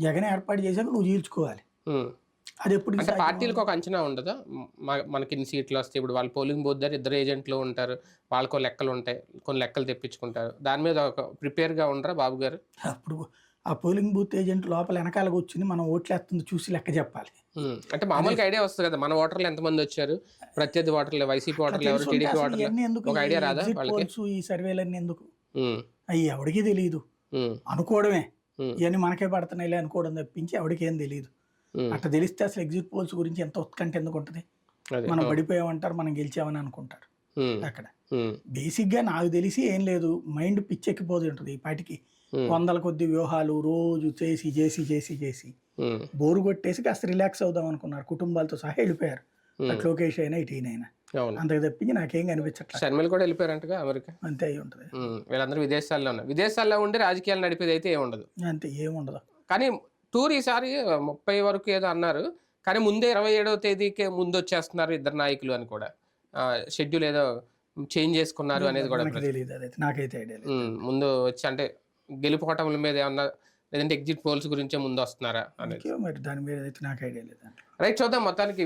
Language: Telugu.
జగన్ ఏర్పాటు చేశాక నువ్వు చీల్చుకోవాలి. అది ఎప్పుడు అంటే పార్టీలకు ఒక అంచనా ఉండదా? మనకి ఇన్ని సీట్లు వస్తాయి, ఇప్పుడు వాళ్ళు పోలింగ్ బూత్ దగ్గర 2 ఏజెంట్లు ఉంటారు, వాళ్ళకో లెక్కలు ఉంటాయి, కొన్ని లెక్కలు తెప్పించుకుంటారు, దాని మీద ఒక ప్రిపేర్గా ఉండరా బాబు గారు? అప్పుడు ఆ పోలింగ్ బూత్ ఏజెంట్ లోపల వెనకాల కూర్చుని మనం ఓట్లేస్తుంది చూసి లెక్క చెప్పాలి. అంటే మామూలుగా ఐడియా వస్తుంది కదా, మన ఓటర్లు ఎంతమంది వచ్చారు, ప్రత్యర్థి ఓటర్లు, వైసీపీ ఓటర్లు ఎవరు, టీడీపీ ఓటర్లు, ఒక ఐడియా రాదా వాళ్ళకి? ఈ సర్వేలన్నీ ఎందుకు అవి ఎవడికి తెలియదు, అనుకోవడమే ఇవన్నీ మనకే పడుతున్నాయిలే అనుకోవడం తప్పించి ఎవడికేం తెలియదు. అట్లా తెలిస్తే అసలు ఎగ్జిట్ పోల్స్ గురించి ఎంత ఉత్కంఠ ఎందుకు ఉంటుంది? మనం పడిపోయామంటారు, మనం గెలిచామని అనుకుంటారు. అక్కడ బేసిక్ గా నాకు తెలిసి ఏం లేదు, మైండ్ పిచ్చెక్కిపోతూ ఉంటుంది ఈ పాటికి. 100 కొద్ది వ్యూహాలు రోజు చేసి చేసి చేసి చేసి బోరు కొట్టేసి కాస్త రిలాక్స్ అవుదాం అనుకున్నారు, కుటుంబాలతో సహా వెళ్ళిపోయారు. అటు లోకేష్ అయినా ఇటు ఈయనైనా. అంతకు తప్పించి నాకేం కనిపించట్లేదు. షర్మిల కూడా వెళ్ళిపోయారంటగా అమెరికా. అంతే అయి ఉంటుంది. వీళ్ళందరూ విదేశాల్లో ఉన్నారు, విదేశాల్లో ఉండి రాజకీయాలు నడిపేది అయితే ఏముండదు. అంతే ఏముండదు. కానీ టూర్ ఈసారి 30 వరకు ఏదో అన్నారు, కానీ ముందే 27వ తేదీకే ముందు వచ్చేస్తున్నారు ఇద్దరు నాయకులు అని కూడా షెడ్యూల్ ఏదో చేంజ్ చేసుకున్నారు అనేది కూడా తెలియదు. అదైతే నాకైతే ఐడియా లేదు. ముందు వచ్చి అంటే గెలుపుకోవటం మీద ఏమన్నా, లేదంటే ఎగ్జిట్ పోల్స్ గురించే ముందు వస్తున్నారా అనేది మరి దాని మీద అయితే నాకు ఐడియా లేదు. రైట్, చూద్దాం మొత్తానికి.